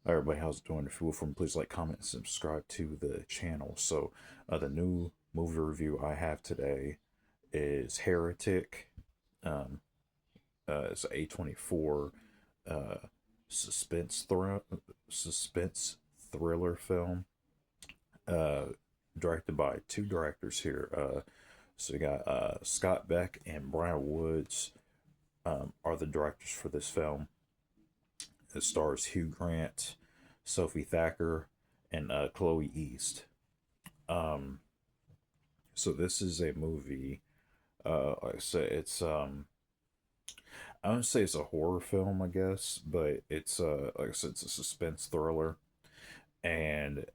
Hi everybody, how's it doing? If you will, from please like, comment, and subscribe to the channel. So, the new movie review I have today is Heretic. Um, it's an A24 uh, suspense thriller, suspense thriller film. Uh, Directed by two directors here. So you got Scott Beck and Brian Woods are the directors for this film. It stars Hugh Grant, Sophie Thatcher, and Chloe East. Um, so this is a movie. Like I said, it's I don't say it's a horror film, I guess, but it's like I said, it's a suspense thriller, and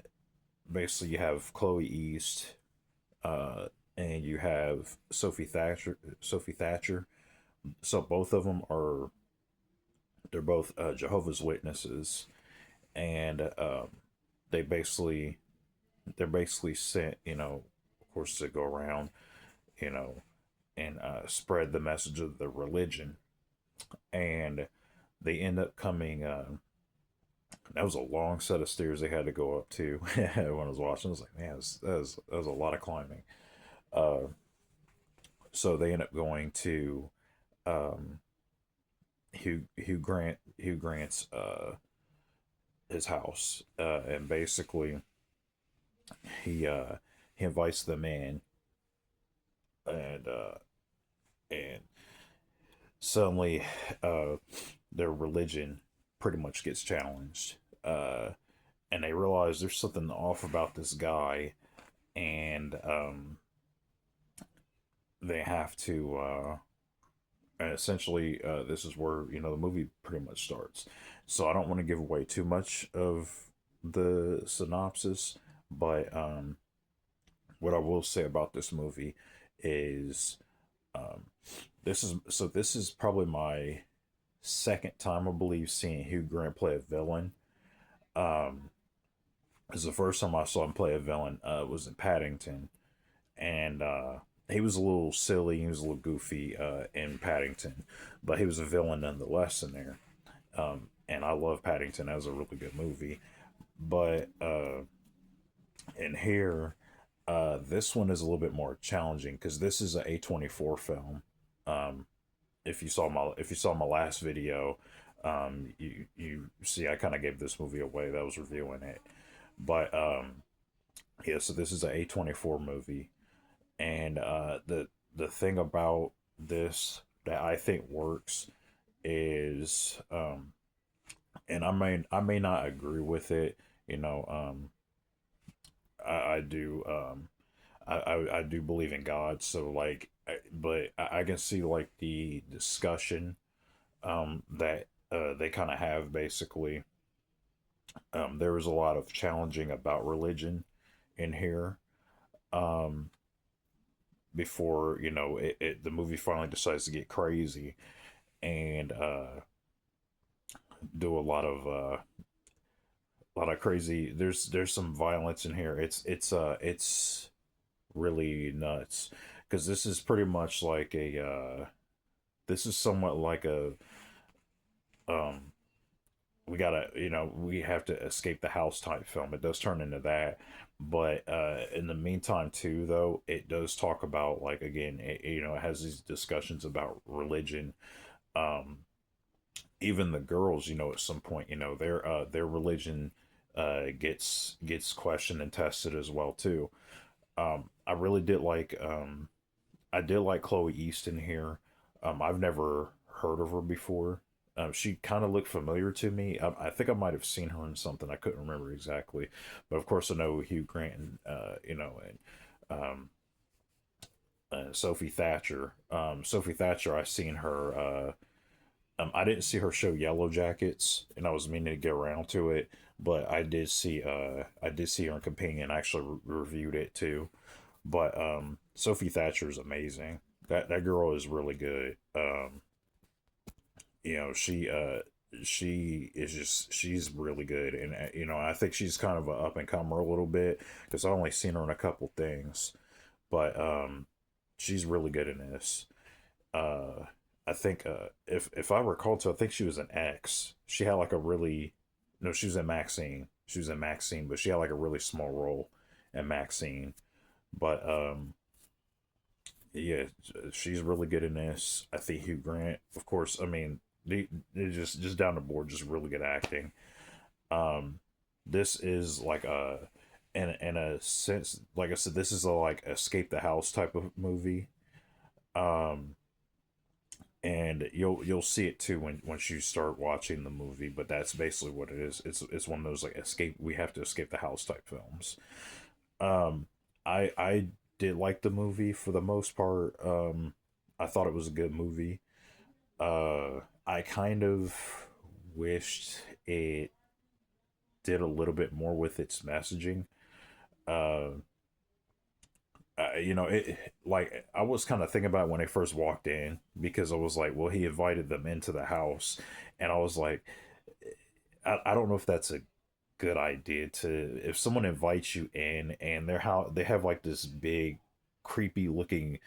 basically you have Chloe East, uh, and you have Sophie Thatcher. Sophie Thatcher. So both of them are they're both Jehovah's Witnesses, and they basically they're basically sent, of course, to go around, you know, and spread the message of the religion. And they end up coming. That was a long set of stairs they had to go up to when I was watching. I was like, man, that was a lot of climbing. Uh, so they end up going to um, Hugh Grant's his house, and basically he uh, he invites them in, and and suddenly uh, their religion pretty much gets challenged. And they realize there's something off about this guy, and they have to. Essentially, this is where the movie pretty much starts. So I don't want to give away too much of the synopsis, but what I will say about this movie is um, this is probably my second time, I believe, seeing Hugh Grant play a villain. Um, because the first time I saw him play a villain was in Paddington, and he was a little silly, he was a little goofy in Paddington, but he was a villain nonetheless in there. And I love Paddington as a really good movie, but in here, this one is a little bit more challenging because this is an A24 film. Um, if you saw my last video, you see I kind of gave this movie away that I was reviewing it, but yeah. So this is an A24 movie, and the thing about this that I think works is, and I may not agree with it. You know, I do I do believe in God, so like, but I can see like the discussion that they kind of have basically. There was a lot of challenging about religion in here. Um, Before the movie finally decides to get crazy and do a lot of crazy. There's some violence in here. It's really nuts because this is pretty much like a this is somewhat like a um we have to escape the house type film. It does turn into that, but in the meantime too, though, it does talk about, like, again, it has these discussions about religion. um Even the girls, at some point, their religion gets questioned and tested as well too. I really did like I did like Chloe East in here. I've never heard of her before. She kind of looked familiar to me. I think I might have seen her in something. I couldn't remember exactly, but of course I know Hugh Grant and and um, Sophie Thatcher. Sophie Thatcher, I seen her. I didn't see her show Yellow Jackets, and I was meaning to get around to it, but I did see her in Companion. I actually reviewed it too. But Sophie Thatcher is amazing. That girl is really good. You know, she is just she's really good, and I think she's kind of an up and comer a little bit because I only seen her in a couple things, but she's really good in this. I think if I recall too, I think she was an ex. She had like a really no, she was in Maxine. She was in Maxine, but she had like a really small role in Maxine. But yeah, she's really good in this. I think Hugh Grant, of course. I mean, they just down the board, just really good acting. Um, this is like a in a sense, like I said, this is a like escape the house type of movie. Um, and you'll see it too when once you start watching the movie. But that's basically what it is. It's one of those like escape. We have to escape the house type films. Um, I did like the movie for the most part. I thought it was a good movie. I kind of wished it did a little bit more with its messaging. Uh, you know, it like I was kind of thinking about it when they first walked in because I was like, well, he invited them into the house, and I was like, I don't know if that's a good idea to if someone invites you in and they're how they have like this big creepy looking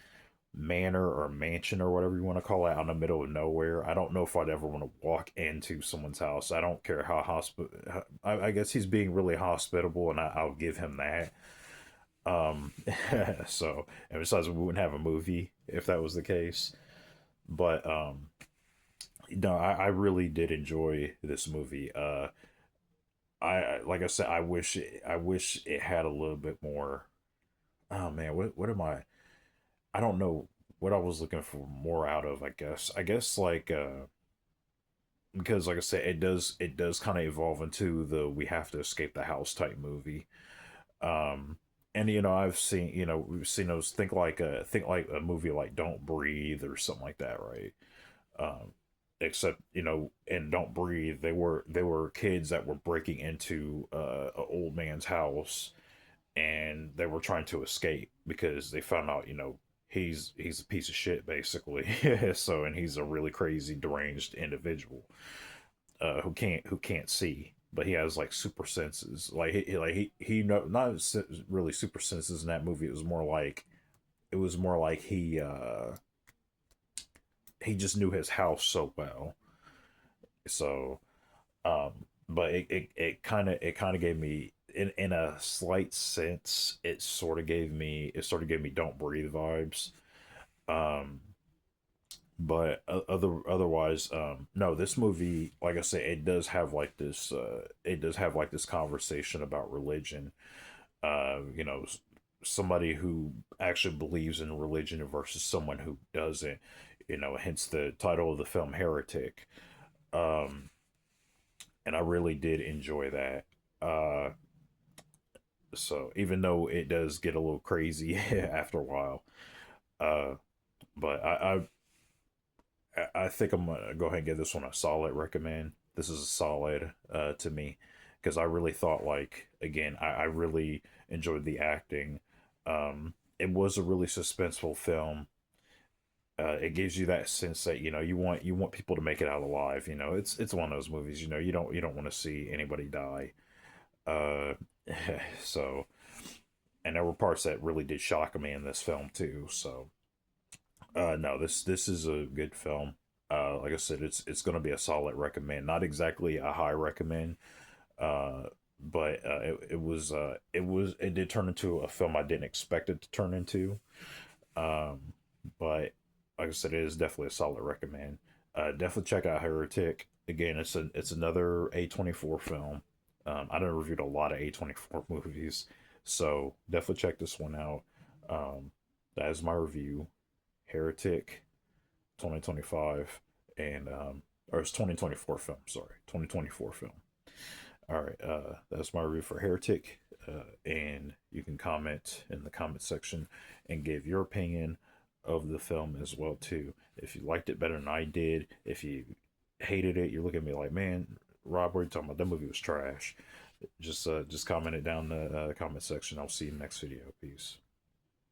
manor or mansion or whatever you want to call it out in the middle of nowhere. I don't know if I'd ever want to walk into someone's house. I don't care how I guess he's being really hospitable, and I'll give him that. Um, so and besides, we wouldn't have a movie if that was the case. But no, I really did enjoy this movie. Like I said, I wish it had a little bit more. Oh man, what am I don't know what I was looking for more out of. I guess like because like I said, it does kind of evolve into the we have to escape the house type movie. Um, and you know I've seen we've seen those think like a movie like Don't Breathe or something like that, right? Um, except in Don't Breathe, they were kids that were breaking into an old man's house, and they were trying to escape because they found out he's a piece of shit basically. So and he's a really crazy deranged individual who can't see, but he has like super senses. Like he know not really super senses in that movie. It was more like he just knew his house so well. So but it kind of gave me in a slight sense it sort of gave me Don't Breathe vibes. Um but otherwise no, this movie, like I say, it does have like this conversation about religion. You know, somebody who actually believes in religion versus someone who doesn't, hence the title of the film Heretic. um and I really did enjoy that. So even though it does get a little crazy after a while, uh but I think I'm gonna go ahead and give this one a solid recommend. This is a solid to me because I really thought, like, again, I really enjoyed the acting. It was a really suspenseful film. It gives you that sense that you want people to make it out alive. It's one of those movies. You don't want to see anybody die. Uh, so and there were parts that really did shock me in this film too. So no, this is a good film. Like I said, it's going to be a solid recommend. Not exactly a high recommend, uh, but it did turn into a film I didn't expect it to turn into. Um, but like I said, it is definitely a solid recommend. Definitely check out Heretic. Again, it's another A24 film. I done reviewed a lot of A24 movies, so definitely check this one out. That is my review. Heretic 2025 and or it's 2024 film, sorry, 2024 film. All right, that's my review for Heretic. And you can comment in the comment section and give your opinion of the film as well too. If you liked it better than I did, if you hated it, you're looking at me like, man, Rob, what are you talking about? That movie was trash. Just comment it down in the comment section. I'll see you in the next video. Peace.